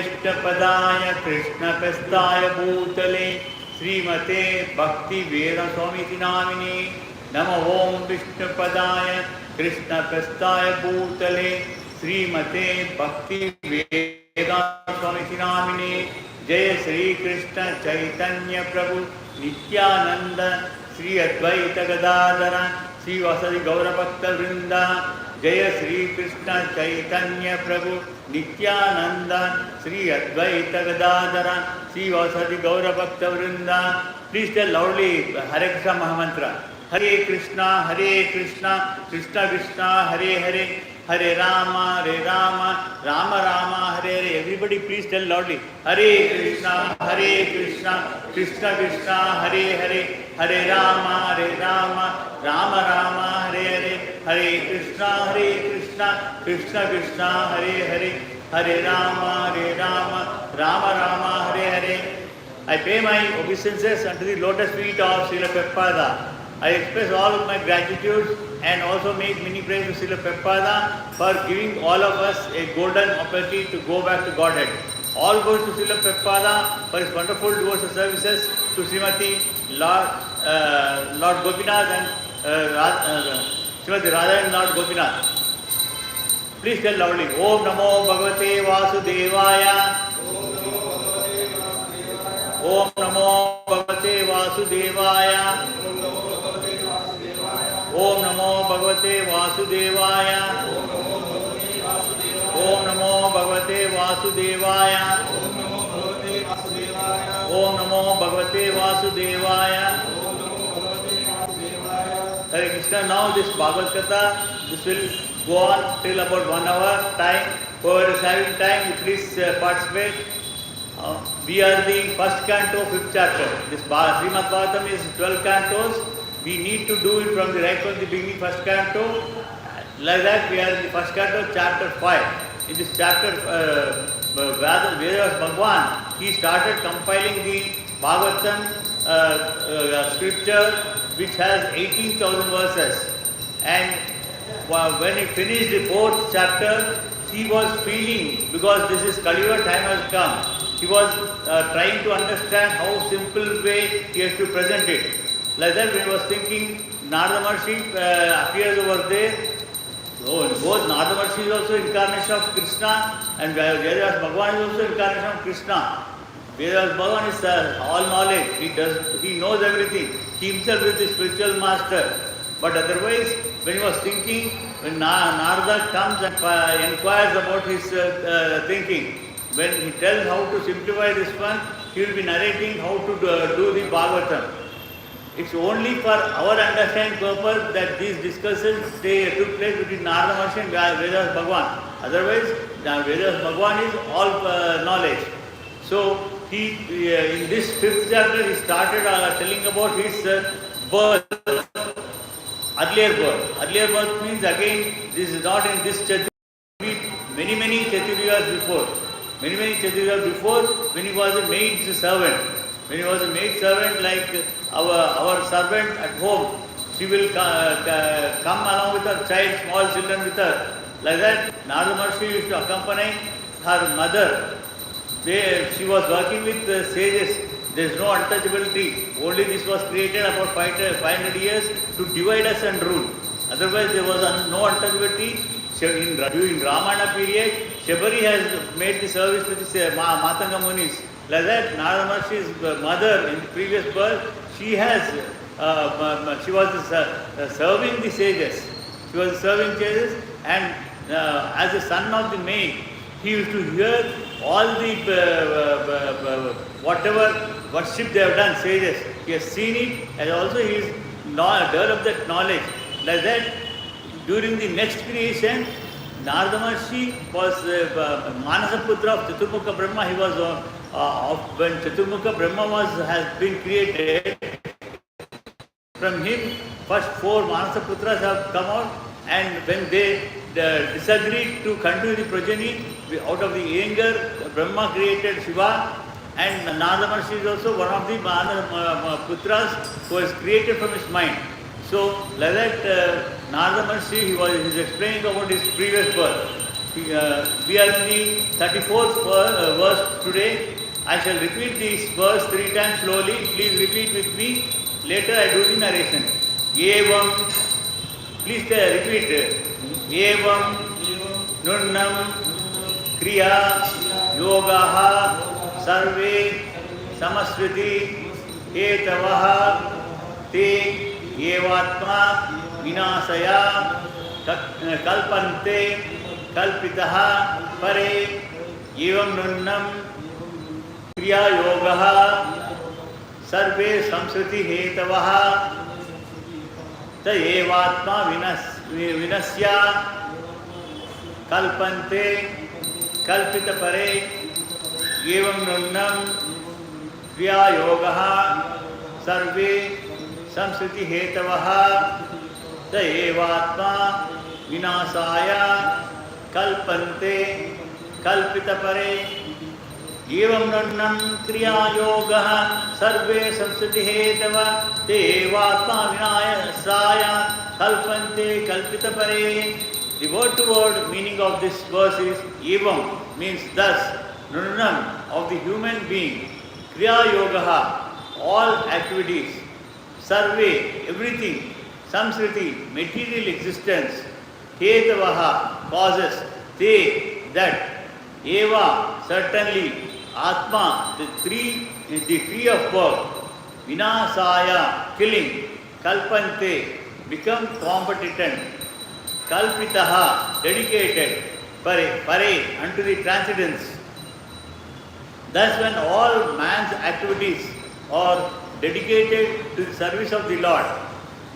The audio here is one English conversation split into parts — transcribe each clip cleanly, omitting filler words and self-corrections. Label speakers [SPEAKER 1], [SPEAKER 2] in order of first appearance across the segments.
[SPEAKER 1] Vishnapadaya Krishna Pestaya Bhutale Srimate Bhakti Veda Swamiti Namini Namo Om Vishnapadaya Krishna Pestaya Bhutale Srimate Bhakti Veda Swamiti Namini Jaya Sri Krishna Chaitanya Prabhu Nityananda Sri Advaita Gadadhara Sri Vasadi Gaura Bhakta Vrinda Jaya Sri Krishna Chaitanya Prabhu Nityananda Sri Advaita Gadadhara Sri Vasadi Gaura Bhakta Vrinda. Please tell loudly Hare Krishna Mahamantra. Hare Krishna, Krishna Krishna, Hare Hare, Hare Rama, Rama Rama, Hare Hare. Everybody please tell loudly. Hare Krishna, Krishna Krishna, Hare Hare, Hare Rama, Rama Rama, Hare Hare. Hare Krishna, Krishna Krishna, Hare Hare, Hare Rama, Rama Hare Hare. I pay my obeisances unto the lotus feet of Srila Prabhupada. I express all of my gratitude and also make many praise to Srila Prabhupada for giving all of us a golden opportunity to go back to Godhead. All goes to Srila Prabhupada for his wonderful devotional services to Srimati Lord Gopinath and Srimati Radha and Lord Gopinath. Please tell loudly. Om Namo Bhagavate Vasudevaya. Om Namo Bhagavate Vasudevaya. Om Namo Bhagavate Vasudevaya. Om Namo Bhagavate Vasudevaya. Om Namo Bhagavate Vasudevaya. Hare Krishna. Now this Bhagavath Katha, this will go on till about 1 hour time. Whoever is having time, please participate. We are the first canto, 5th chapter. This Srimad Bhagavatam is 12 cantos. We need to do it from the beginning, first canto. Like that, we are in the first canto, chapter 5. In this chapter, Vedas Bhagwan, he started compiling the Bhagavatam scripture, which has 18,000 verses. And when he finished the 4th chapter, he was feeling, because this is Kali Yuga, time has come, he was trying to understand how simple way he has to present it. Like that, when he was thinking, Narada Maharshi appears over there. Both Narada Maharshi is also incarnation of Krishna and Vedas Bhagwan is also incarnation of Krishna. Vedas Bhagwan is all knowledge. He knows everything. He himself is the spiritual master. But otherwise, when he was thinking, when Narada comes and inquires about his thinking, when he tells how to simplify this one, he will be narrating how to do the Bhagavatam. It's only for our understanding purpose that these discussions took place between Narada Maharshi and Vedas Bhagwan. Otherwise, Vedas Bhagwan is all knowledge. So, he in this 5th chapter, he started telling about his birth, earlier birth. Earlier birth means, again, this is not in this Chaturyuga, many Chaturyugas before. Many Chaturyugas before, when he was a maid servant. When he was a maid servant, like our servant at home, she will come along with her child, small children with her. Like that, Narada Maharshi used to accompany her mother. She was working with sages. There is no untouchability. Only this was created about 500 years to divide us and rule. Otherwise, there was no untouchability. During Ramayana period, Shabari has made the service to the Matanga Munis. Like that, Narada Maharshi's mother in the previous birth, she was serving the sages. She was serving sages, and as a son of the maid, he used to hear all the whatever worship they have done, sages. He has seen it, and also he has developed that knowledge. Like that, during the next creation, Narada Maharshi was Manasa Putra of Chaturmukha Brahma. He was when Chaturmukha Brahma has been created, from him first 4 Manasa Putras have come out, and when they disagreed to continue the progeny, out of the anger, Brahma created Shiva, and Narada Maharshi is also one of the Manasa Putras who was created from his mind. So, like that, Narada Maharshi, he is explaining about his previous birth. We are in the 34th verse today. I shall repeat this verse 3 times slowly. Please repeat with me. Later I do the narration. Evam, please repeat. Evam Nunnam Kriya Yogaha Sarve Samasvriti Etavaha Te Evatma Vinasaya Kalpante Kalpitaha Pare Evam Nunnam Kriya Yogaha Sarve Samsriti Hetavaha Ta Evatma Vinasya Kalpante Kalpita Pare Evam Nunnam Kriya Yogaha Sarve Samsriti Hetavaha Ta Evatma Vinasaya Kalpante Kalpita Pare Evam Nunnam Kriya Yogaha Sarve Samsriti Hetava Te Evatma Vinasaya Kalpante Kalpita Pare. The word to word meaning of this verse is Evam means thus, Nunnam of the human being, Kriya Yogaha all activities, Sarve everything, Samsriti material existence, Hetavaha causes, Te that, Eva certainly, Atma the tree of birth, Vinasaya killing, Kalpante become competent, Kalpitaha dedicated, Pare unto the transcendence. Thus when all man's activities are dedicated to the service of the Lord,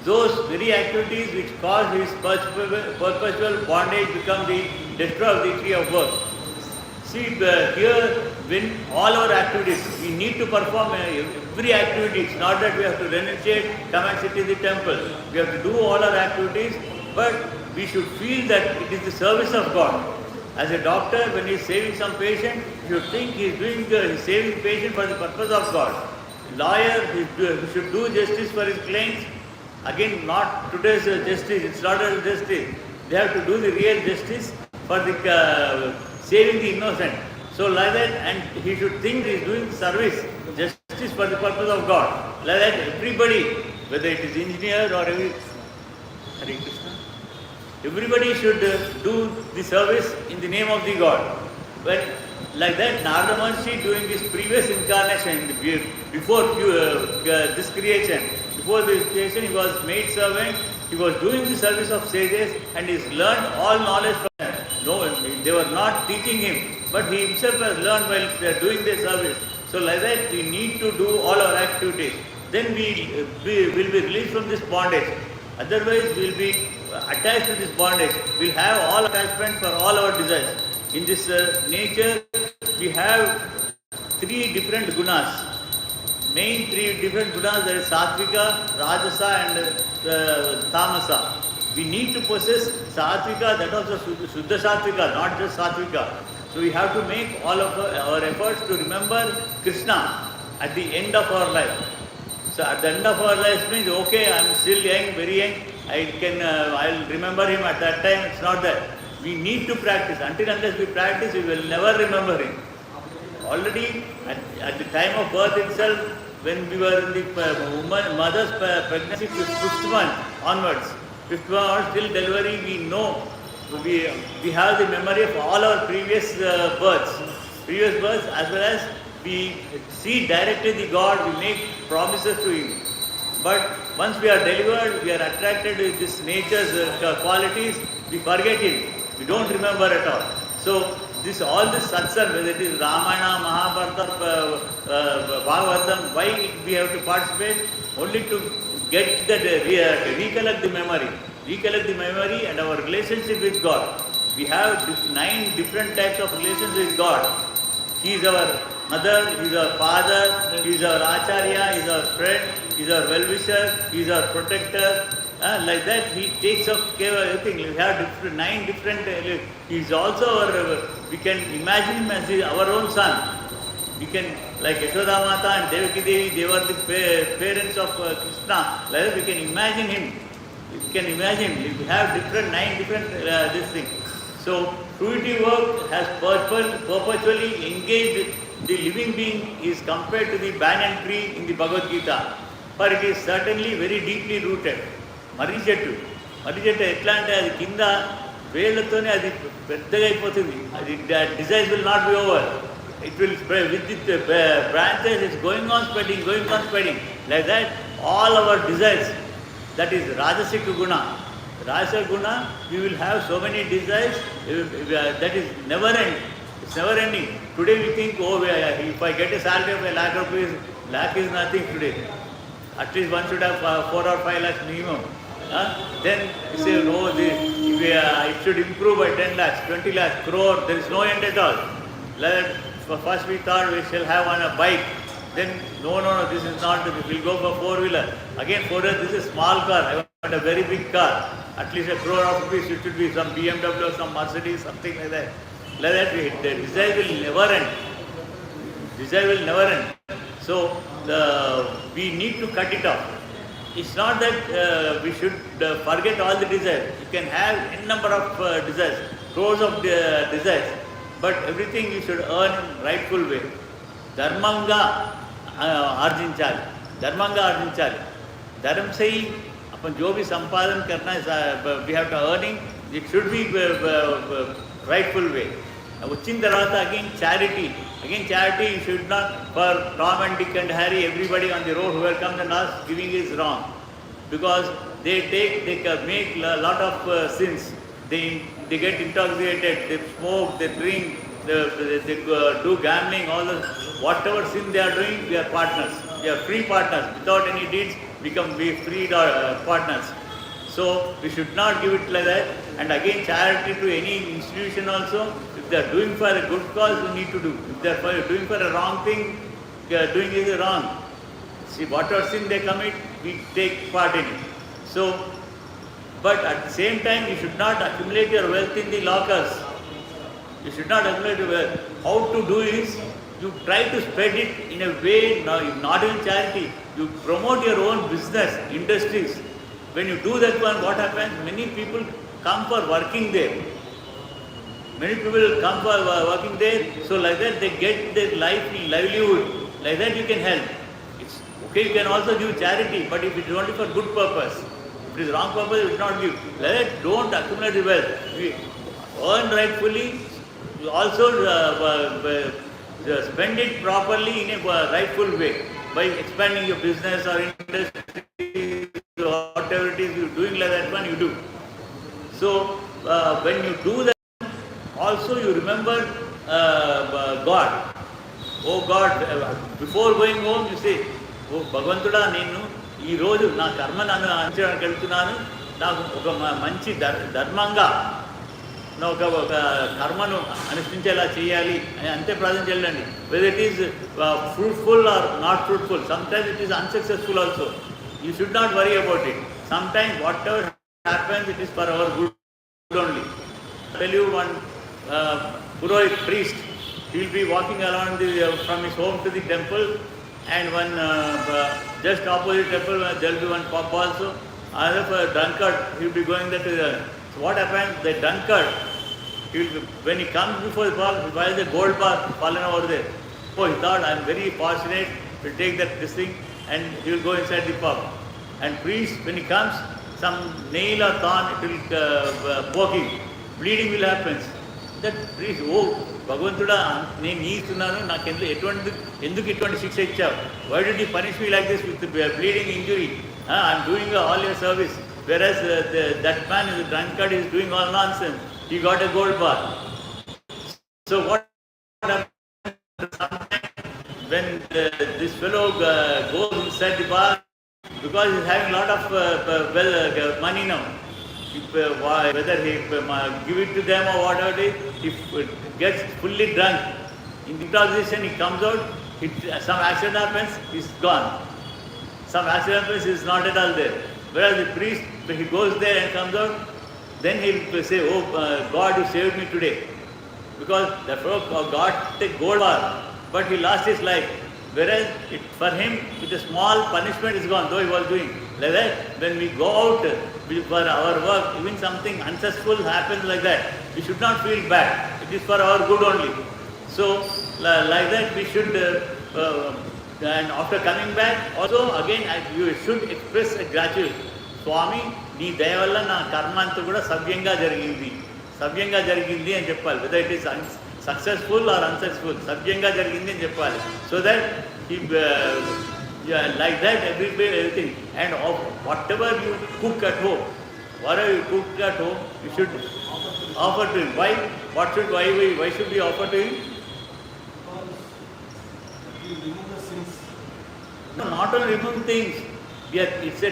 [SPEAKER 1] those very activities which cause his perpetual bondage become the destroyer of the tree of birth. See here, when all our activities, we need to perform every activity. It's not that we have to renunciate, come and sit in the temple. We have to do all our activities, but we should feel that it is the service of God. As a doctor, when he is saving some patient, you should think he is saving the patient for the purpose of God. Lawyer, he should do justice for his clients. Again, not today's justice, it's not a justice. They have to do the real justice for the saving the innocent. So like that, and he should think he is doing service, justice for the purpose of God. Like that, everybody, whether it is engineer or Hare Krishna, everybody should do the service in the name of the God. But like that, Narada Maharshi doing his previous incarnation, before this creation, before this creation, he was made servant, he was doing the service of sages and he's learned all knowledge from them. No, they were not teaching him, but he himself has learned while doing the service. So like that, we need to do all our activities. Then we will be released from this bondage. Otherwise, we will be attached to this bondage. We will have all attachment for all our desires. In this nature, we have 3 different gunas. Main 3 different gunas, that is Satvika, Rajasa and Tamasa. We need to possess Satvika, that also Shuddha Satvika, not just Satvika. So we have to make all of our efforts to remember Krishna at the end of our life. So at the end of our life means, okay, I am still young, very young, I'll remember him at that time. It's not that. We need to practice. Until unless we practice, we will never remember him. Already at the time of birth itself, when we were in the mother's pregnancy, 5th month onwards, 5th month till delivery, we know, we have the memory of all our previous births, as well as we see directly the God, we make promises to Him. But once we are delivered, we are attracted with this nature's qualities, we forget Him. We don't remember at all. So all this satsang, whether it is Ramayana, Mahabharata, Bhagavatham, why we have to participate? Only to get that, recollect the memory and our relationship with God. We have 9 different types of relations with God. He is our mother, He is our father, He is our Acharya, He is our friend, He is our well-wisher, He is our protector. Like that, He takes care of everything. We have 9 different, He is also our, we can imagine Him as our own son. We can, like Yashoda Mata and Devaki Devi, they were the parents of Krishna. Like that, we can imagine Him. We can imagine, we have 9 different this thing. So, fruitive work has perpetually engaged the living being is compared to the banyan tree in the Bhagavad Gita. For it is certainly very deeply rooted. మర్రిచెట్టు ఎట్లా అంటే అది కింద వేళ్ళతోనే అది పెద్దగా అయిపోతుంది. అది desires will not be over. It will spread with the branches. It's going on spreading. Like that, all our desires. That is Rajasic Guna. Rajasic Guna, we will have so many desires. That is never end. It's never ending. Today we think, if I get a salary of ₹1,00,000, lakh is nothing today. At least one should have 4 or 5 lakhs minimum. Then you say, it should improve by 10 lakhs, 20 lakhs, crore. There is no end at all. First we thought we shall have on a bike. Then no, this is not. We'll go for 4-wheeler. Again 4-wheeler. This is a small car. I want a very big car. At least a crore of rupees. It should be some BMW or some Mercedes, something like that. Like that, the desire will never end. So we need to cut it off. It's not that we should forget all the desires. You can have n number of desires, crores of desires, but everything you should earn in rightful way. Dharmanga arjinchali. Dharm से ही अपन जो भी संपादन करना है, we have to earning. It should be rightful way. Uchin tarvata again charity. You should not, for Tom and Dick and Harry, everybody on the road who will come and ask, giving is wrong. Because they make a lot of sins. They get intoxicated, they smoke, they drink, they do gambling, all the whatever sin they are doing, we are partners. We are free partners. Without any deeds, we free partners. So we should not give it like that. And again, charity to any institution also. If they are doing for a good cause, you need to do. If they are doing for a wrong thing, they are doing is wrong. See, whatever sin they commit, we take part in it. So, but at the same time, you should not accumulate your wealth in the lockers. You should not accumulate your wealth. How to do is, you try to spread it in a way, not in charity. You promote your own business, industries. When you do that one, what happens? Many people come for working there. So like that they get their livelihood. Like that you can help. It's okay, you can also give charity, but if it is only for good purpose. If it is wrong purpose, you should not give. Like that, don't accumulate the wealth. We earn rightfully, you also spend it properly in a rightful way by expanding your business or industry. Whatever it is you're doing like that one, you do. So when you do that, also you remember God. Oh God, before going home you say, oh Bhagavantuda, నేను ఈ రోజు నా కర్మ నన్ను అంచడానికి వెళ్తున్నాను, నాకు ఒక మంచి ధర్మంగా నా ఒక కర్మను అనుష్ఠించేలా చేయాలి అని అంతే ప్రార్థన చేయాలండి. Whether it is fruitful or not fruitful, sometimes it is unsuccessful also. You should not worry about it. Sometimes whatever happens, it is for our good only. I'll tell you one Purohit priest, he will be walking around from his home to the temple, and one just opposite temple there will be one pub also. Another drunkard, he will be going there to so what happens? The drunkard, when he comes before the pub, he finds a gold bar fallen over there. Oh, he thought, I am very fortunate to take this thing, and he will go inside the pub. And priest, when he comes, some nail or thorn, it will poke him. Bleeding will happen. That priest, oh Bhagavantuda, నేను ఇస్తున్నాను, నాకు ఎందుకు ఇటువంటి శిక్ష ఇచ్చావు? Why did you punish me like this with bleeding injury? I am doing all your service. Whereas that man is a drunkard, is doing all nonsense. He got a gold bar. So what happens when this fellow goes inside the bar, because he is having a lot of money now. Whether he give it to them or whatever it is, he gets fully drunk. In intoxication, he comes out, some accident happens, he's gone. Some accident happens, he's not at all there. Whereas the priest, when he goes there and comes out, then he will say, oh God, you saved me today. Because the fellow got the gold bar, but he lost his life. Whereas for him, with a small punishment is gone, though he was doing. Like that, when we go out for our work, even something unsuccessful happens like that, we should not feel bad. It is for our good only. So, like that, we should, and after coming back, also again, you should express a gratitude. Swami, నీ దయ వల్ల నా కర్మ అంతా కూడా సవ్యంగా జరిగింది అని చెప్పాలి. Whether it is successful or unsuccessful, సవ్యంగా జరిగింది అని చెప్పాలి. So that like that everything. And whatever you cook at home, you should offer to him. Why? Why should we offer to him? No, not only remove things. It's a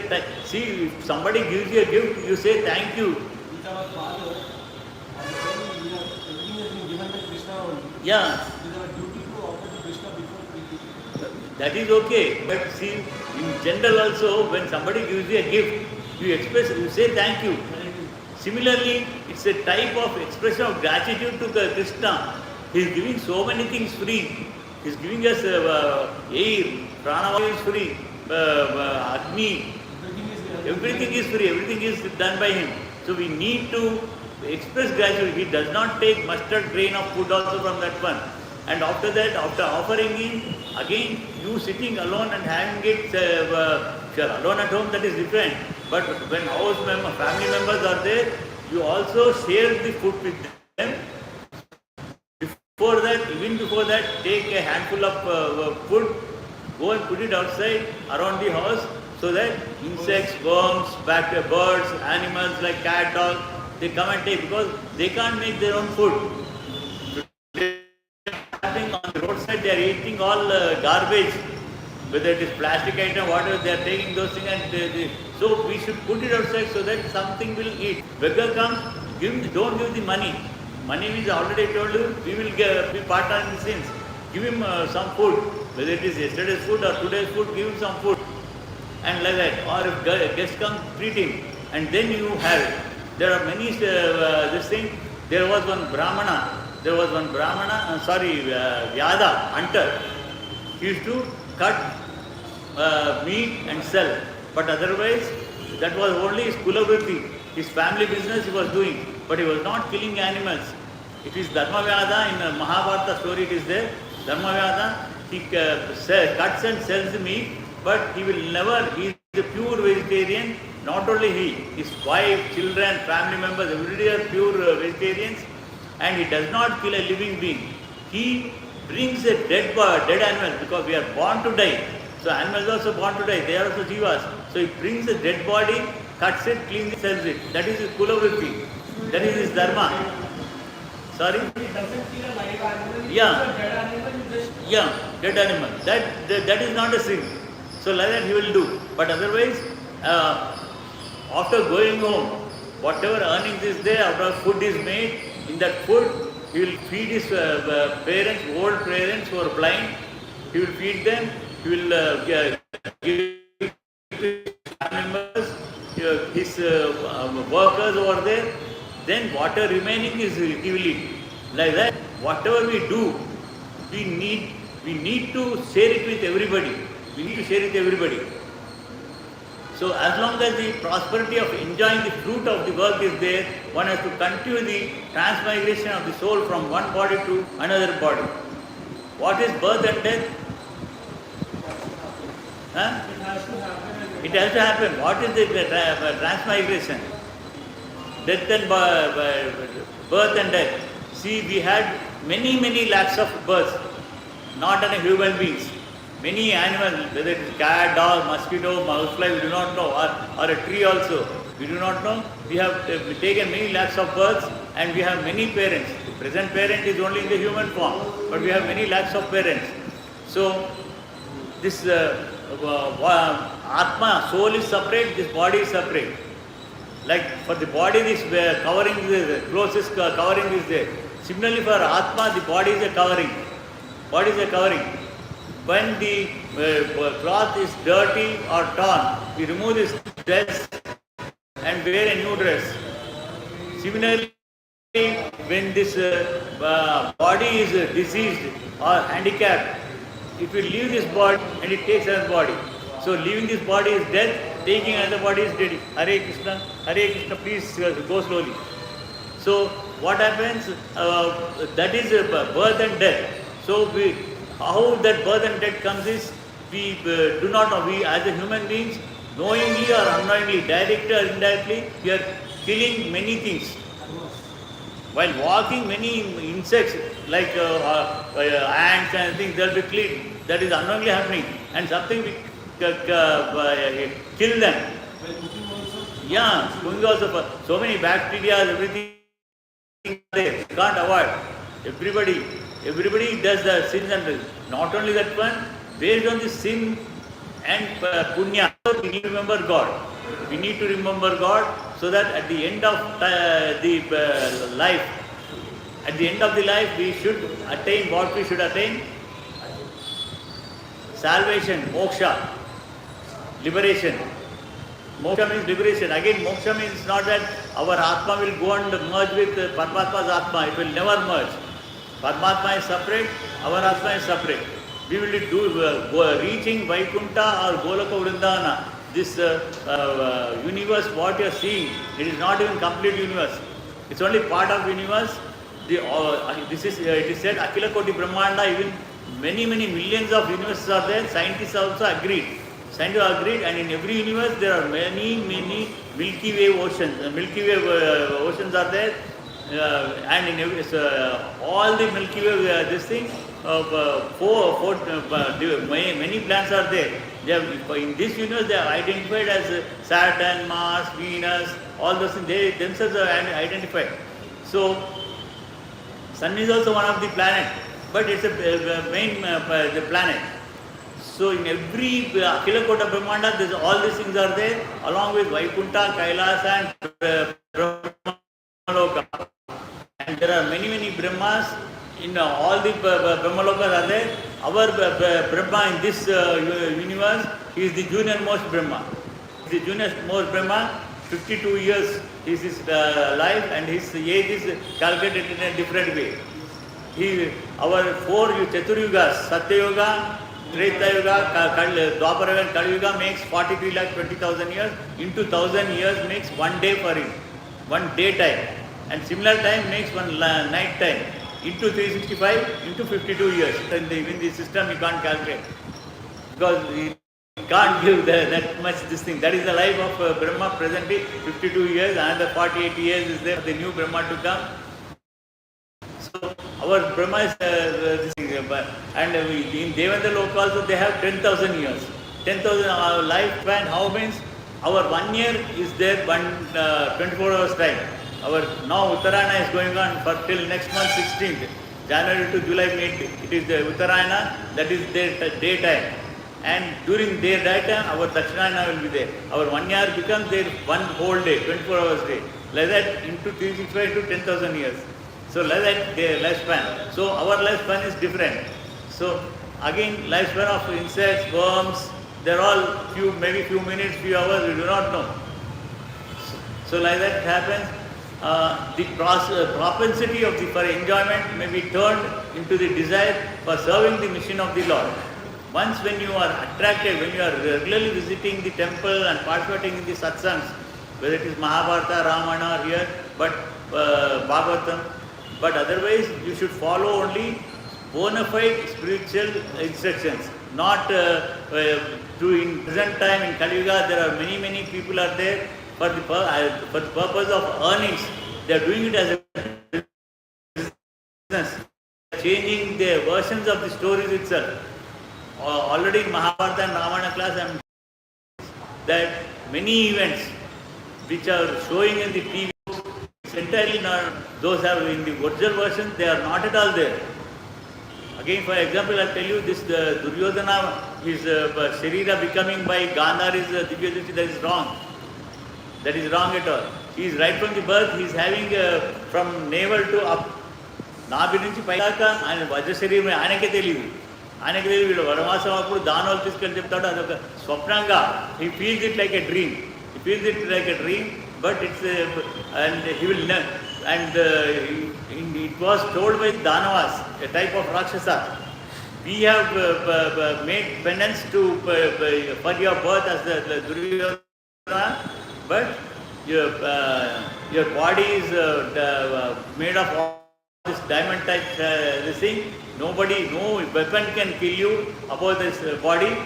[SPEAKER 1] see, if somebody gives you a gift, you say thank you.
[SPEAKER 2] With our father, everything has been given to Krishna only.
[SPEAKER 1] Yeah.
[SPEAKER 2] It is our duty to offer to Krishna before we give.
[SPEAKER 1] That is okay. But see, in general also, when somebody gives you a gift, you say thank you. Similarly, it's a type of expression of gratitude to Krishna. He is giving so many things free. He is giving us air, pranavayu is free. Athni, everything is free, everything is done by him. So we need to express gratitude. He does not take mustard grain of food also from that one. And after that, after offering him, again you sitting alone and having it, if you are alone at home, that is different. But when family members are there, you also share the food with them. Even before that, take a handful of food, go and put it outside around the house, so that insects, worms, birds, animals like cat, dog, they come and take, because they can't make their own food. On the roadside, they are eating all garbage, whether it is plastic item, whatever, they are taking those things, and so we should put it outside so that something will eat. Beggar comes, don't give the money. Money is already told you, we will be partner in sins. Give him some food, whether it is yesterday's food or today's food, give him some food. And like that. Or if guest comes, treat him. And then you have it. There are many, this thing, there was one Brahmana, Vyada, hunter. He used to cut meat and sell. But otherwise, that was only his kulavritti. His family business he was doing. But he was not killing animals. It is Dharmavyada, in Mahabharata story it is there. Dharmavyada, he cuts and sells the meat, but he will never, he is a pure vegetarian. Not only he, his wife, children, family members, everybody are pure vegetarians, and he does not kill a living being. He brings a dead animal, because we are born to die. So animals also born to die, they are also jivas. So he brings a dead body, cuts it, cleans it, sells it. That is his kulavritti. That is his dharma. Sorry?
[SPEAKER 2] He doesn't kill a live animal.
[SPEAKER 1] Yeah.
[SPEAKER 2] A dead animal, just...
[SPEAKER 1] Yeah, dead animal. That is not a sin. So like that he will do. But otherwise, after going home, whatever earnings is there, after food is made, in that food, he will feed his parents, old parents who are blind. He will feed them. He will give members, his workers over there. Then whatever remaining is he will eat. Like that, whatever we do, we need to share it with everybody. So as long as the prosperity of enjoying the fruit of the work is there, one has to continue the transmigration of the soul from one body to another body. What is birth and death? Huh? It has to happen. What is the transmigration? Death and birth and death. See, we had many lakhs of births, not only human beings. Many animals, whether it is cat, dog, mosquito, mousefly, we do not know, or a tree also, we do not know. We have taken many lakhs of births, and we have many parents. The present parent is only in the human form, but we have many lakhs of parents. So, this Atma, soul is separate, this body is separate. Like for the body, this covering is there, closest covering is there. Similarly for Atma, the body is a covering. When the cloth is dirty or torn, we remove this dress and wear a new dress. Similarly, when this body is diseased or handicapped, it will leave this body and it takes another body. So leaving this body is death, taking another body is death. Hare Krishna, please go slowly. So what happens? That is birth and death. So how that birth and death comes is, we do not know. We as a human beings, knowingly or unknowingly, directly or indirectly, we are killing many things. While walking, many insects like ants and things, they will be killed. That is unknowingly happening. And something we kill them. Yeah, cooking also. So many bacteria, everything there. Can't avoid. Everybody does the sins, and not only that one, based on the sin and punya, we need to remember God. We need to remember God so that at the end of the life, we should attain what we should attain: salvation, moksha, liberation. Moksha means liberation. Again, moksha means not that our Atma will go and merge with Paramatma's Atma. It will never merge. Paramatma is separate, our Atma is separate. We will do reaching Vaikuntha or Golaka Vrindavana. This universe, what you are seeing, it is not even complete universe. It's only part of universe. It is said Akhila Koti Brahmanda, even many millions of universes are there. Scientists also agreed. And in every universe there are many Milky Way oceans. Oceans are there. And in every, all the Milky Way, this thing, many planets are there. In this universe they are identified as Saturn, Mars, Venus, all those things, they themselves are identified. So, Sun is also one of the planet, but it's a main the planet. So in every Akhila Kota Brahmanda, all these things are there, along with Vaikuntha, Kailas and Brahmaloka. And there are many Brahmas. In all the Brahmalokas are there. Our Brahma in this universe, he is the junior most Brahma. The junior most Brahma, 52 years is his life, and his age is calculated in a different way. Our four Chaturyugas, Satya Yuga, Treta Yuga, Dwapara and Kali Yuga makes 43,20,000 years. Into 1,000 years makes 1 day for him, 1 day time. And similar time makes 1 night time. Into 365, into 52 years. In the system you can't calculate. Because he can't give that much this thing. That is the life of Brahma presently, 52 years. Another 48 years is there for the new Brahma to come. So our Brahma is this thing. And in Devendra Loka also they have 10,000 years. 10,000 lifespan, how means our 1 year is there 24 hours time. Our now Uttarayana is going on for till next month 16th, January to July mid. It is the Uttarayana, that is their daytime. And during their daytime, our Dakshinayana will be there. Our 1 year becomes their 1 whole day, 24 hours day. Like that into 365 to 10,000 years. So like that their lifespan. So our lifespan is different. So again lifespan of insects, worms, they're all maybe few minutes, few hours, we do not know. So like that happens. The propensity of for enjoyment may be turned into the desire for serving the mission of the Lord. Once when you are attracted, when you are regularly visiting the temple and participating in the satsangs, whether it is Mahabharata, Ramayana or here, but Bhagavatham, but otherwise you should follow only bona fide spiritual instructions. Not in present time in Kali Yuga there are many people are there. For the purpose of earnings, they are doing it as a business, changing the versions of the stories itself. Already in Mahabharata and Ramayana class, I am that many events which are showing in the TV, it's entirely not, those have in the original version, they are not at all there. Again, for example, I will tell you this: the Duryodhana, his Sharira becoming by Gandhar is Divya Drishti, that is wrong. That is wrong at all. He is right from the birth, he is having from navel to up. Nabi nunchi paika and Vajrasharir aanake teliyadu. Aanake teliyadu Varanvasam appudu Danalu తీసుకెళ్ళి చెప్తాడు అదొక స్వప్నంగా. He feels it like a dream. He feels it like a dream, but it's and he will and it was told by Danavas, a type of Rakshasa. we have made penance to for your birth as the Duryodhana, but your body is made of all this diamond type this thing. Nobody, no weapon can kill you about this body,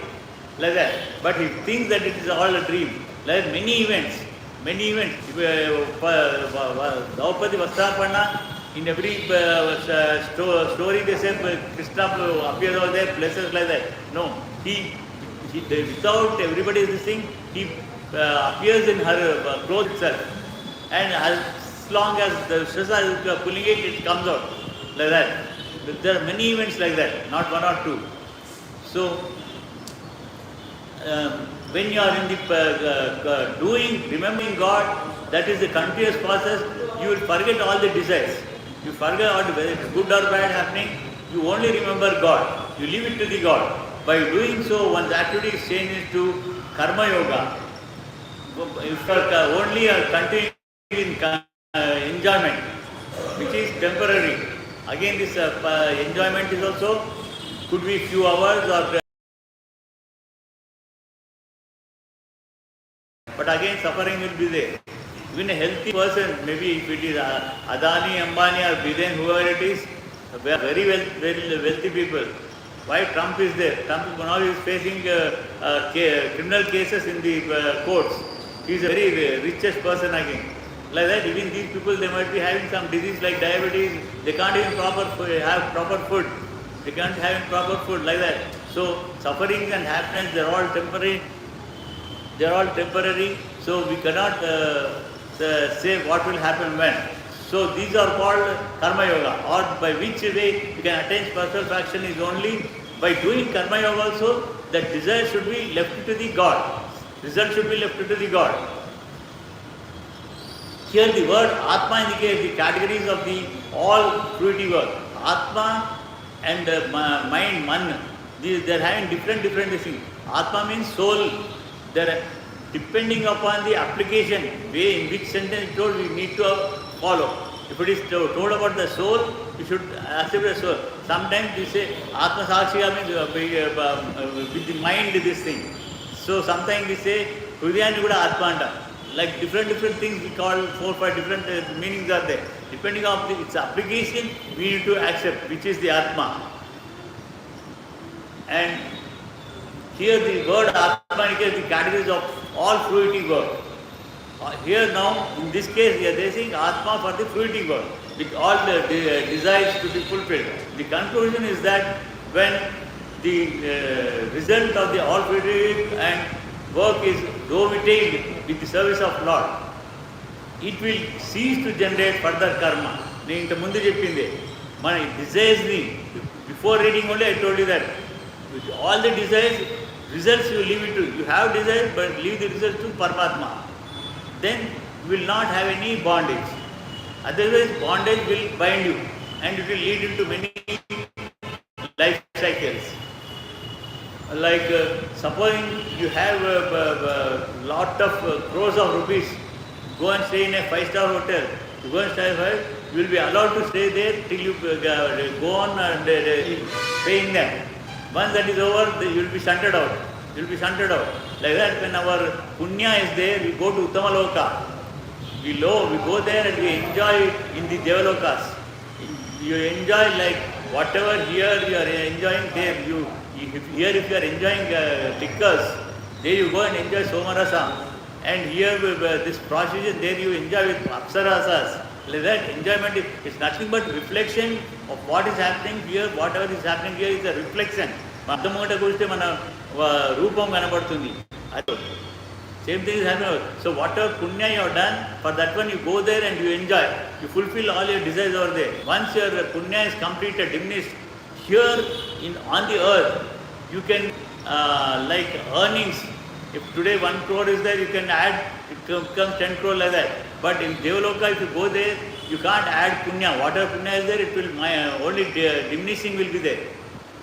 [SPEAKER 1] like that. But he thinks that it is all a dream. Like many events. Draupadi Vastraparna, in every story they say Krishna appears over there, places like that. No, he without everybody is thing, he appears in her clothes itself. And as long as the Shasa is pulling it, it comes out like that. There are many events like that, not one or two. So, when you are in the remembering God, that is the continuous process, you will forget all the desires. You forget whether it's good or bad happening, you only remember God. You leave it to the God. By doing so, one's activity is changed to Karma Yoga. If you are only continuing in enjoyment, which is temporary. Again, this enjoyment is also, could be few hours or but again suffering will be there. Even a healthy person, maybe if it is Adani, Ambani or Biden, whoever it is, very wealthy people. Why Trump is there? Trump now is facing criminal cases in the courts. He is a very richest person again. Like that, even these people, they might be having some disease like diabetes. They can't even have proper food. They can't have proper food like that. So sufferings and happiness, they are all temporary. They are all temporary. So we cannot say what will happen when. So these are called Karma Yoga, or by which way you can attain perfection is only by doing Karma Yoga also. That desire should be left to the God. Result should be left to the God. Here the word Atma indicates the categories of the all fruitive work. Atma and mind, Man, they are having different things. Atma means soul. They are depending upon the application, way in which sentence told, we need to follow. If it is told about the soul, you should accept the soul. Sometimes we say Atma Sakshiya means with the mind this thing. So sometimes we say Hrudayani Kuda Atma anta. Like different things we call 4 or 5 different meanings are there. Depending on its application, we need to accept which is the Atma. And here the word Atma indicates the categories of all fruitive work. Here now, in this case, they are saying Atma for the fruitive work, with all the desires to be fulfilled. The conclusion is that when the result of the all fruitive and work is dovetailed with the service of Lord, it will cease to generate further karma. My desires, before reading only I told you that with all the desires, results you leave it to. You have desires, but leave the results to Paramatma. Then you will not have any bondage. Otherwise, bondage will bind you and it will lead into many life cycles. Like supposing you have a lot of crores of rupees, go and stay in a 5-star hotel. You go and stay there, you will be allowed to stay there till you go on and paying them. Once that is over, you will be shunted out. You will be shunted out. Like that, when our punya is there, we go to Uttama Loka. We go there and we enjoy in the Devalokas. You enjoy like whatever here you are enjoying there. If you are enjoying liquors, there you go and enjoy Somarasa. And here this prostitution, there you enjoy with Apsarasas. Like that, enjoyment is nothing but reflection of what is happening here. Whatever is happening here is a reflection. Same thing is happening. So whatever punya you have done, for that one you go there and you enjoy. You fulfill all your desires over there. Once your punya is completed, diminished, here on the earth, you can like earnings. If today 1 crore is there, you can add, it becomes 10 crore like that. But in Devaloka, if you go there, you can't add punya. Whatever punya is there, it will only diminishing will be there.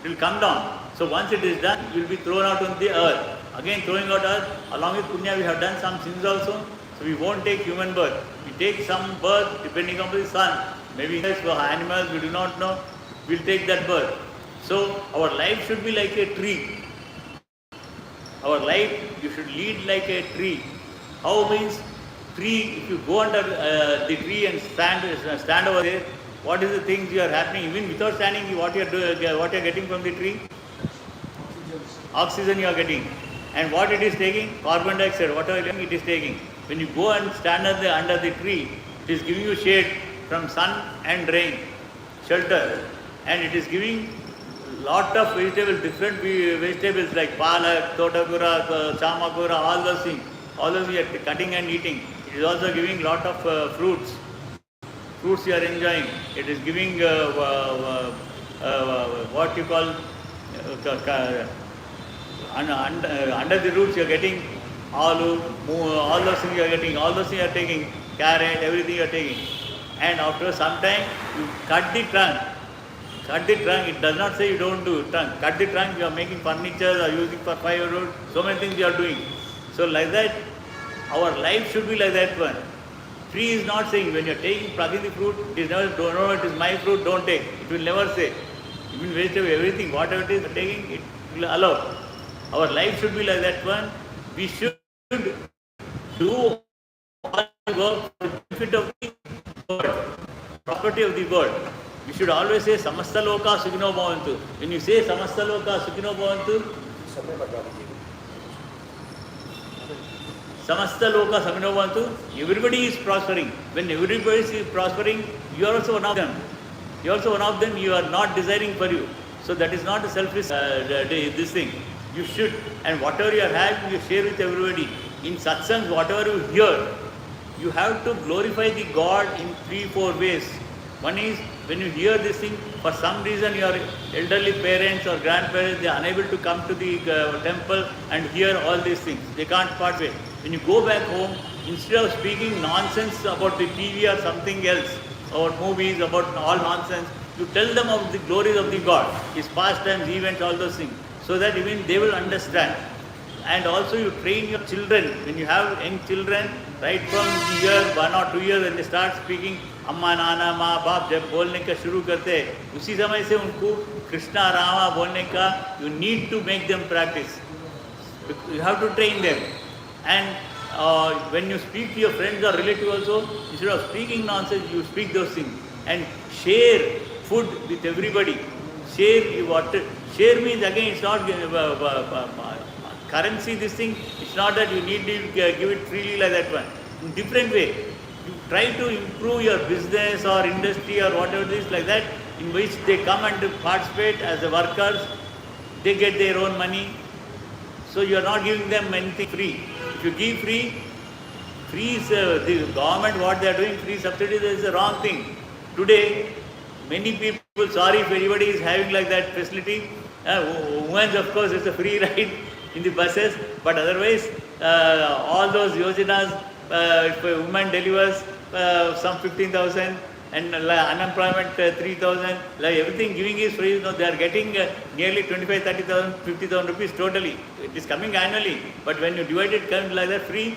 [SPEAKER 1] It will come down. So once it is done, you will be thrown out on the earth. Again throwing out earth, along with punya we have done some sins also. So we won't take human birth. We take some birth depending on the sun. Maybe for animals we do not know. We'll take that birth. So our life should be like a tree. Our life, you should lead like a tree. How means tree, if you go under the tree and stand over there, what is the things you are happening? Even without standing, what you are doing, what you are getting from the tree? Oxygen you are getting. And what it is taking? Carbon dioxide. Whatever it is taking. When you go and stand under the tree, it is giving you shade from sun and rain, shelter, and it is giving lot of vegetables, different vegetables like palak, todakura, chamakura, all those things we are cutting and eating. It is also giving lot of fruits you are enjoying. It is giving what you call under the roots you are getting aloo, all those things you are getting, all those things you are taking, carrot, everything you are taking. And after some time you cut the trunk. It does not say you don't do trunk. Cut the trunk, you are making furniture or using for firewood, so many things you are doing. So like that, our life should be like that one. Tree is not saying when you are plucking the fruit, it is never, don't know it is my fruit, don't take. It will never say. Even vegetable, everything, whatever it is taking, it will allow. Our life should be like that one. We should do all work for the benefit of the world, property of the world. We should always say Samasta Loka Sukhino Bhavantu. When you say Samasta Loka Sukhino Bhavantu, Samasta Loka Sukhino Bhavantu, everybody is prospering. When everybody is prospering, you are also one of them. You are also one of them, you are not desiring for you. So that is not a selfish this thing. You should, and whatever you are having, you share with everybody. In satsangs, whatever you hear, you have to glorify the God in 3-4 ways. One is, when you hear this thing, for some reason your elderly parents or grandparents, they are unable to come to the temple and hear all these things. They can't participate. When you go back home, instead of speaking nonsense about the TV or something else, about movies, about all nonsense, you tell them of the glories of the God, His pastimes, events, all those things, so that even they will understand. And also you train your children. When you have young children, right from the year 1 or 2 years, when they start speaking, अम्मा नाना माँ बाप जब बोलने का शुरू करते हैं, उसी समय से उनको कृष्णा रामा बोलने का, you need to make them practice. You have to train them. And when you speak to your friends or relatives also, instead of speaking nonsense, you speak those things. And share food with everybody. Share means again, it's not currency, this thing, it's not that you need to give it freely like that one. In different way. You try to improve your business or industry or whatever it is like that, in which they come and participate as the workers, they get their own money. So you are not giving them anything free. If you give free is the government, what they are doing, free subsidies is the wrong thing. Today, many people, sorry if anybody is having like that facility, women's of course it's a free ride in the buses, but otherwise all those yojanas, if a woman delivers some 15,000 and unemployment 3,000, like everything giving is free. No, they are getting nearly 25, 30,000, 50,000 rupees totally. It is coming annually, but when you divide it coming like that free,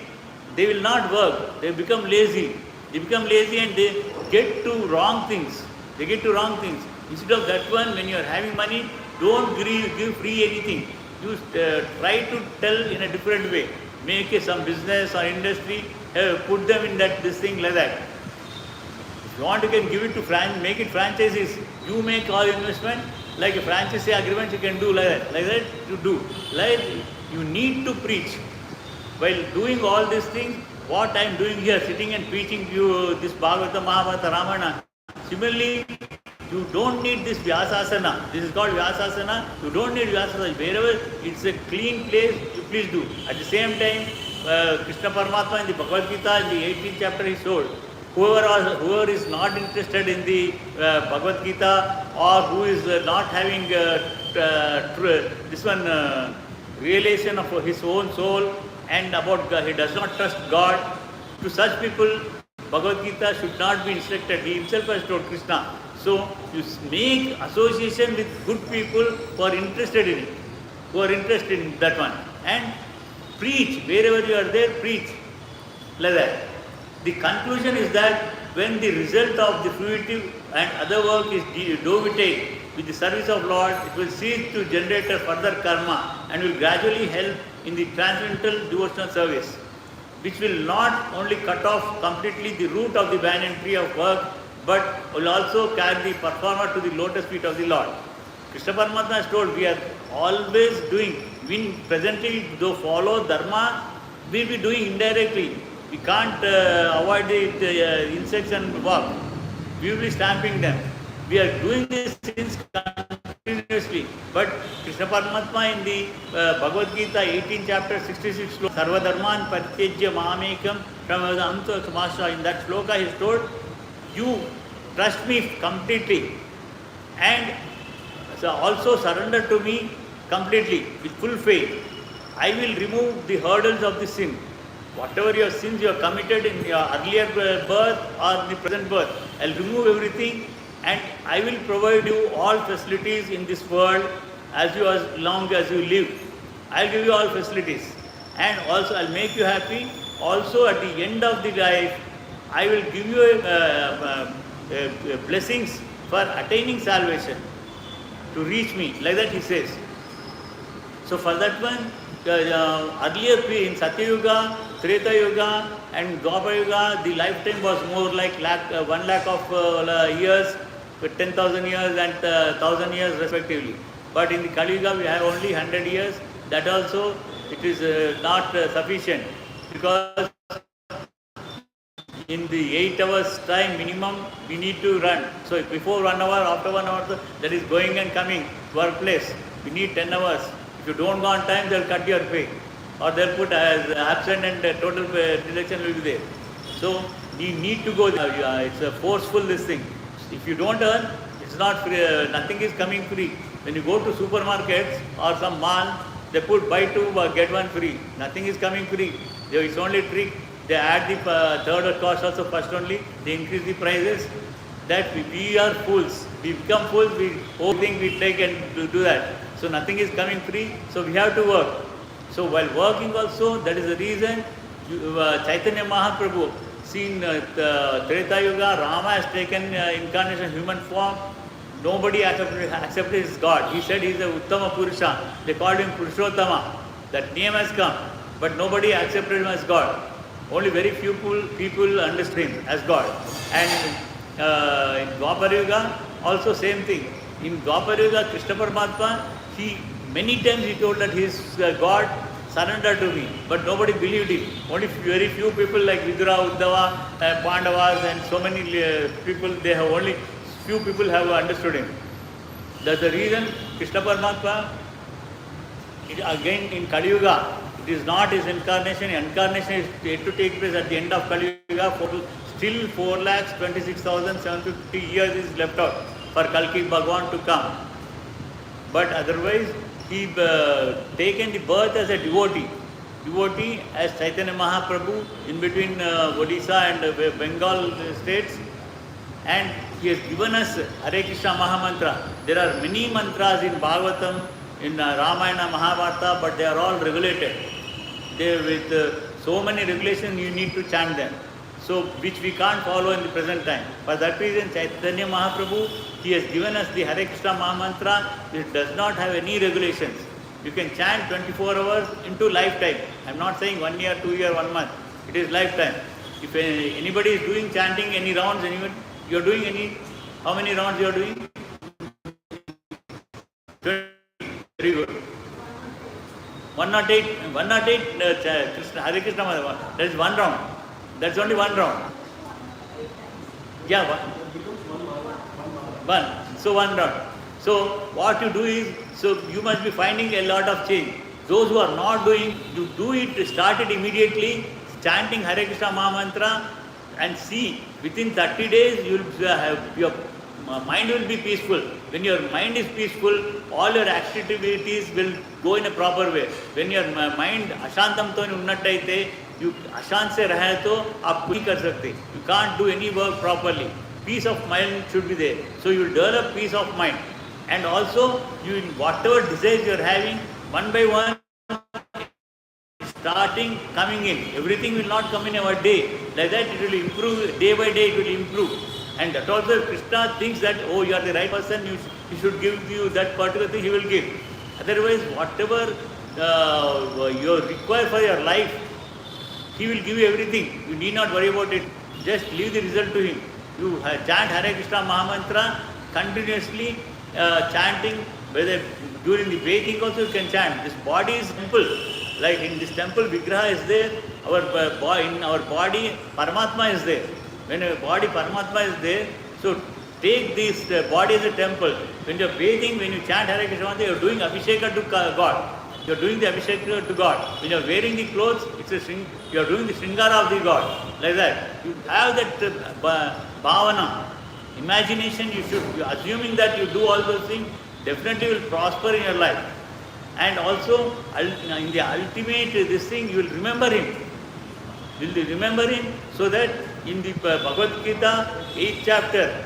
[SPEAKER 1] they will not work. They become lazy. And they get to wrong things. Instead of that one, when you are having money, don't give free anything. You try to tell in a different way. Make some business or industry, put them in this thing like that. If you want, you can give it to make it franchises. You make all investment, like a franchise agreement you can do like that you do. Like you need to preach. While doing all these things, what I am doing here, sitting and preaching you this Bhagavatham, Mahabharata, Ramayana. Similarly, you don't need this Vyasasana. This is called Vyasasana. You don't need Vyasasana. Wherever it's a clean place, you please do. At the same time, Krishna Paramatma in the Bhagavad Katha, in the 18th chapter, he told, whoever is not interested in the Bhagavad Gita or who is not having this one realization of his own soul and about God, he does not trust God, to such people, Bhagavad Gita should not be instructed. He himself has told Krishna. So you make association with good people who are interested in it, who are interested in that one, and preach wherever you are there. Preach like that. The conclusion is that when the result of the fruitive and other work is dovitate with the service of Lord, it will cease to generate a further karma and will gradually help in the transcendental devotional service, which will not only cut off completely the root of the banyan tree of work, but will also carry the performer to the lotus feet of the Lord. Krishna Paramatma has told, we are always doing, we presently though follow dharma, we will be doing indirectly. We can't avoid the insects and work. We will be stamping them. We are doing these things continuously. But Krishna Paramatma in the Bhagavad Gita 18 chapter 66 sloka, Sarva Dharman Paritejya Mamekam Pramavadamto Samasha, in that sloka he is told, you trust me completely and also surrender to me completely with full faith. I will remove the hurdles of the sin. Whatever your sins you have committed in your earlier birth or the present birth, I will remove everything and I will provide you all facilities in this world as long as you live. I will give you all facilities and also I will make you happy. Also at the end of the life, I will give you blessings for attaining salvation to reach me. Like that he says. So for that one, earlier in Satya Yuga, Treta Yuga and Dwapara Yuga, the lifetime was more like 1 lakh of years, with 10,000 years and 1,000 years respectively. But in the Kali Yuga we have only 100 years. That also it is not sufficient, because in the 8 hours time minimum we need to run. So before 1 hour, after 1 hour, that is going and coming to our place. We need 10 hours. If you don't go on time, they will cut your pay. Or they will put as absent and total deduction will be there. So you need to go. It's a forceful this thing. If you don't earn, it's not free. Nothing is coming free. When you go to supermarkets or some mall, they put buy 2 get 1 free. Nothing is coming free. It's only trick. They add the third cost also first only. They increase the prices. That we are fools. We become fools. We whole thing we take and do that. So nothing is coming free. So we have to work. So while working also, that is the reason Chaitanya Mahaprabhu, seen Treta Yuga, Rama has taken incarnation human form. Nobody accepted his God. He said he is a Uttama Purusha. They called him Purushottama. That name has come. But nobody accepted him as God. Only very few people understood him as God. And in Dwapara Yuga, also same thing. In Dwapara Yuga, Krishna Paramatma, many times he told that he is God, surrender to me. But nobody believed him. Only very few people like Vidura, Uddhava, Pandavas and so many people, they have only few people have understood him. That's the reason Krishna Paramatma, again in Kali Yuga, it is not his incarnation. Incarnation is yet to take place at the end of Kali Yuga. Still 4,26,750 years is left out for Kalki Bhagwan to come. But otherwise, he taken the birth as a devotee as Chaitanya Mahaprabhu in between Odisha and Bengal states, and he has given us Hare Krishna Mahamantra. There are many mantras in Bhagavatham, in Ramayana, Mahabharata, but they are all regulated. They with so many regulations you need to chant them. So which we can't follow in the present time. For that reason, Chaitanya Mahaprabhu, he has given us the Hare Krishna Mahamantra, which does not have any regulations. You can chant 24 hours into lifetime. I am not saying 1 year, 2 year, 1 month. It is lifetime. If anybody is doing chanting any rounds, you are doing how many rounds you are doing? 20. Very good. 108 Krishna, Hare Krishna Mahamantra. That is 1 round. That's only 1 round. Yeah, 1. So 1 round. So what you do is, so you must be finding a lot of change. Those who are not doing, you do it, start it immediately, chanting Hare Krishna Mahamantra, and see, within 30 days you will have your mind will be peaceful. When your mind is peaceful, all your activities will go in a proper way. When your mind ashantam to unnattaite, you ashant se rahe to aap kuch kar sakte. You can't do any work properly. Peace of mind should be there. So you will develop peace of mind. And also, you whatever desires you are having, one by one, starting coming in. Everything will not come in our day. Like that, it will improve. Day by day, it will improve. And that also Krishna thinks that, oh, you are the right person, he should give you that particular thing, he will give. Otherwise, whatever you require for your life, he will give you everything. You need not worry about it. Just leave the result to him. You chant Hare Krishna Mahamantra continuously, chanting, whether during the bathing also you can chant. This body is temple. Like in this temple, Vigraha is there. In our body, Paramatma is there. When our body, Paramatma is there, so take this body as a temple. When you are bathing, when you chant Hare Krishna, you are doing Abhisheka to God. You are doing the Abhisheka to God. When you are wearing the clothes, you are doing the Sringara of the God. Like that. You have that bhavana. Imagination, you should, assuming that you do all those things, definitely will prosper in your life. And also, in the ultimate this thing, you will remember him. You will remember him so that in the Bhagavath Katha, 8th chapter,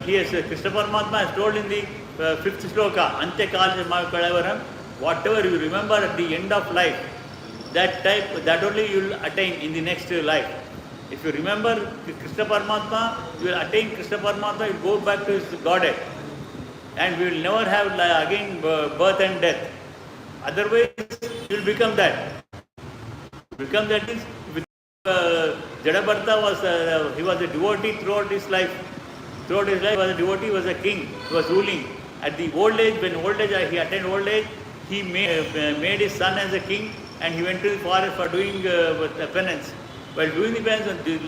[SPEAKER 1] Krishna Paramatma has told in the 5th sloka, Ante Kalya Kalawaram, whatever you remember at the end of life, that only you will attain in the next life. If you remember Krishna Paramatma, you will attain Krishna Paramatma, you will go back to his Godhead. And we will never have again birth and death. Otherwise, you will become that. Become that is, Jadabartha was, he was a devotee throughout his life. Throughout his life, he was a devotee, he was a king, he was ruling. At the old age, when he attained old age, he made his son as a king and he went to the forest for doing penance. While doing the penance, during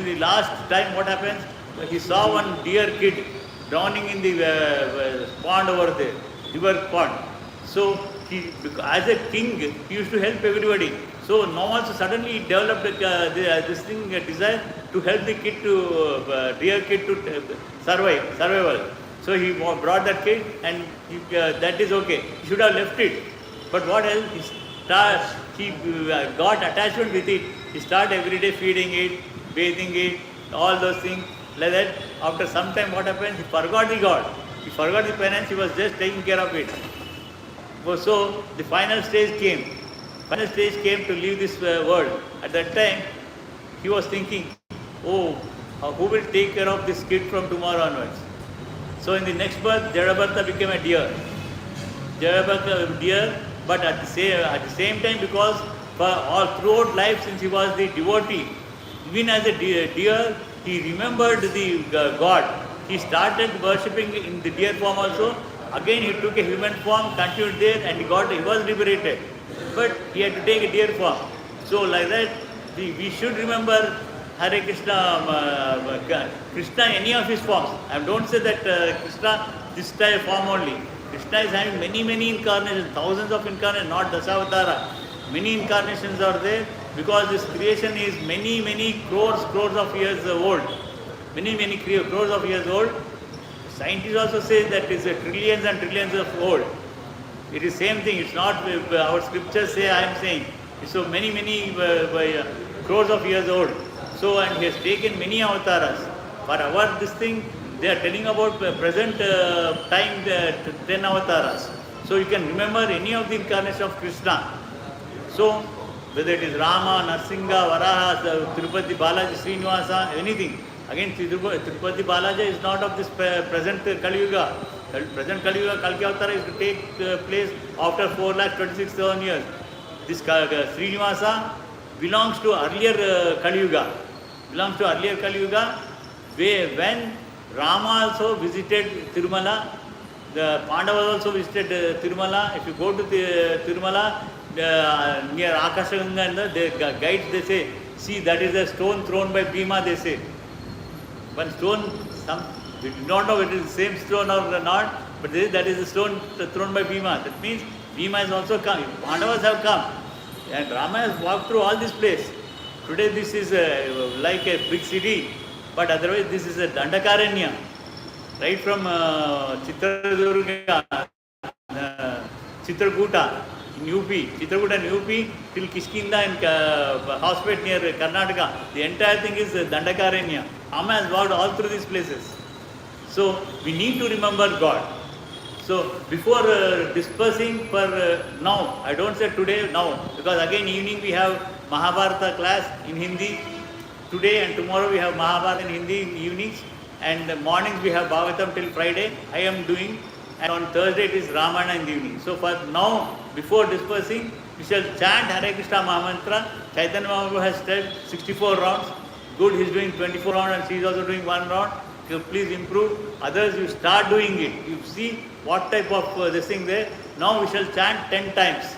[SPEAKER 1] the last time, what happens? He saw one dear kid drowning in the pond over there, river pond. So, as a king, he used to help everybody. So now also suddenly he developed desire to help the kid dear kid to survival. So he brought that kid and that is okay. He should have left it. But what else? He got attachment with it. He started every day feeding it, bathing it, all those things. Like that, after some time what happened? He forgot the God. He forgot the penance, he was just taking care of it. So the final stage came. Final stage came to leave this world. At that time, he was thinking, oh, who will take care of this kid from tomorrow onwards? So in the next birth, Jadabartha became a deer. Jadabartha deer, but at the same time, because for all throughout life, since he was the devotee, even as a deer, he remembered the God. He started worshipping in the deer form also. Again he took a human form, continued there, and he was liberated. But he had to take a deer form. So like that, we should remember Hare Krishna, Krishna any of his forms. And don't say that Krishna this type form only. Krishna is having many incarnations, thousands of incarnations, not Dasavatara. Many incarnations are there because this creation is many crores of years old. Many crores of years old. Scientists also say that it's trillions and trillions of old. It is same thing. It's not our scriptures say. I am saying it's so many crores of years old. So and he has taken many avatars. For our this thing, they are telling about present time 10 avatars. So you can remember any of the incarnations of Krishna. So whether it is Rama, Narsingha, Varaha, Tirupati Balaji, Srinivasa, anything. Again, Tirupati Balaji is not of this present Kali Yuga. Present Kali Yuga, Kalki Avatara is to take place after 4,26,000 years. This Srinivasa belongs to earlier Kali Yuga. Belongs to earlier Kali Yuga, when Rama also visited Tirumala, the Pandavas also visited Tirumala. If you go to Tirumala, near Akashaganga, the guides they say, see that is a stone thrown by Bhima, they say. One stone, we do not know whether it is the same stone or not, but that is a stone thrown by Bhima. That means Bhima has also come. Pandavas have come. And Rama has walked through all this place. Today this is like a big city, but otherwise this is a Dandakaranya. Right from Chitradurga, Chitrakuta in UP, Chitrakuta in UP till Kishkinda in Hospital near Karnataka. The entire thing is Dandakaranya. Rama has walked all through these places. So we need to remember God. So before dispersing for now, I don't say today, now, because again evening we have Mahabharata class in Hindi. Today and tomorrow we have Mahabharata in Hindi in evenings, and the mornings we have Bhagavatham till Friday. I am doing, and on Thursday it is Ramayana in the evening. So for now, before dispersing, we shall chant Hare Krishna Mahamantra. Chaitanya Mahaprabhu has said 64 rounds. Good, he is doing 24 rounds and she is also doing 1 round. So please improve. Others, you start doing it. You see what type of this thing there. Now we shall chant 10 times.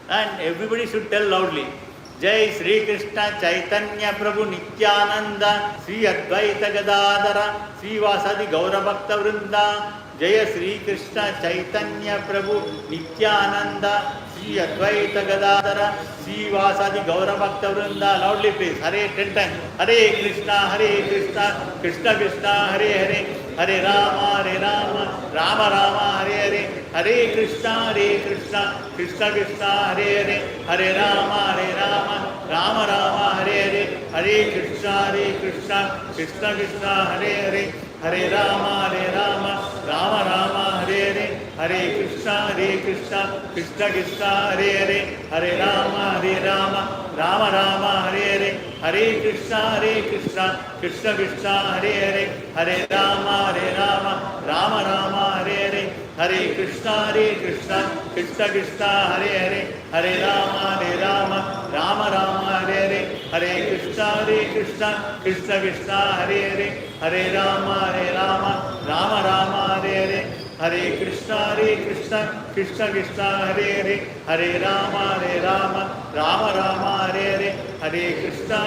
[SPEAKER 1] And everybody should tell loudly. Jai Sri Krishna Chaitanya Prabhu Nityananda Sri Advaita Gadadara Sri Vasadi Gaura Bhakta Vrinda Jaya Sri Krishna Chaitanya Prabhu Nityananda Sri Advaita Gadadara Sri Vasadi Gaura Bhakta Vrinda. Loudly please. Hare 10 times. Hare Krishna Krishna Krishna Hare Hare Hare Rama Rama Rama Hare Hare Hare Krishna Krishna Krishna Hare Hare Hare Rama Rama Hare Hare Hare Krishna Krishna Krishna Hare Hare Hare Rama Rama Hare Hare Hare Krishna Krishna Krishna Hare Hare Hare Rama Rama Hare Hare Hare Krishna Krishna Krishna Hare Hare Hare Rama Rama Hare Hare Hare Krishna Krishna Krishna Hare Hare Hare Rama Rama Hare Hare Hare Krishna Krishna Krishna Hare Hare Hare Rama Rama Hare Hare Hare Krishna Krishna Krishna Hare Hare Hare Rama Rama Hare Hare Hare Krishna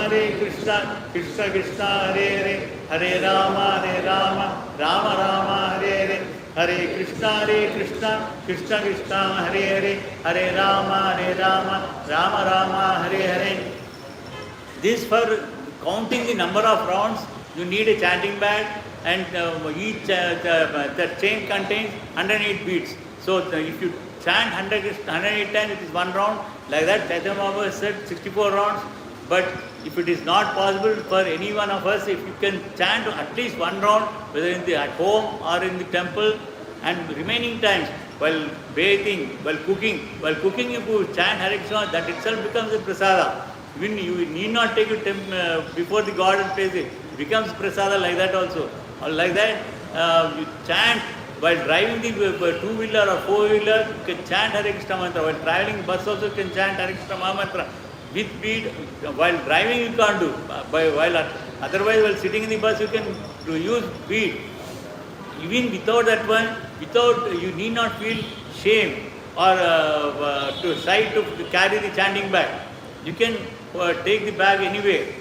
[SPEAKER 1] Krishna Krishna Hare Hare Hare Rama Rama Hare Hare Hare Krishna Krishna Krishna Hare Hare Hare Rama Hare Hare. This for counting the number of rounds, you need a chanting bag, and each the chain contains 108 beats. So if you chant 108 times, it is 1 round. Like that, Chaitanya Mahaprabhu said 64 rounds. But if it is not possible for any one of us, if you can chant at least 1 round, whether at home or in the temple, and remaining times while bathing, while cooking if you chant Hare Krishna, that itself becomes a prasada. Even you need not take it before the God and place it. It becomes prasada like that also. Or like that, you chant while driving the 2-wheeler or 4-wheeler, you can chant Hare Krishna mantra. While traveling bus also you can chant Hare Krishna mantra. With beat, while driving you can't do. Otherwise, while sitting in the bus you can use beat. Even without that one, you need not feel shame or to shy to carry the chanting bag. You can take the bag anyway.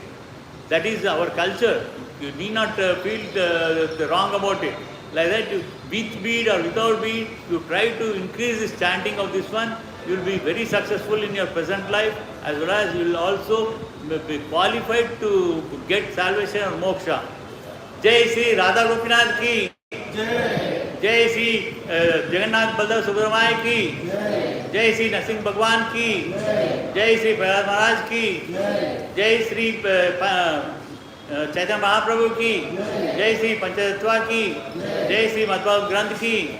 [SPEAKER 1] That is our culture. You need not feel the wrong about it. Like that, with bead or without bead, you try to increase this chanting of this one. You will be very successful in your present life, as well as you will also be qualified to get salvation or moksha. Jai Sri Radha Gopinath ki, Jai Sri Jagannath Baldev Subramaya ki, Jai Sri Nasing Bhagwan ki, Jai Sri Prahlad Maharaj ki, Jai Sri Chaitanya Mahaprabhu ki, Jai Sri Panchatattva ki, Jai Sri Madhva Granth ki,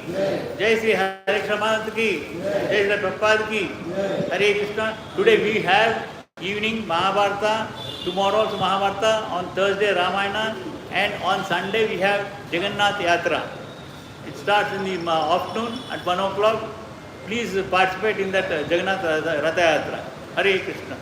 [SPEAKER 1] Jai Sri Hare Krishna Mahaprabhu ki, Jai Sri Prabhupada ki, Hare Krishna. Today we have evening Mahabharata, tomorrow also Mahabharata, on Thursday Ramayana, and on Sunday we have Jagannath Yatra. It starts in the afternoon at 1 o'clock. Please participate in that Jagannath Ratha Yatra. Hare Krishna.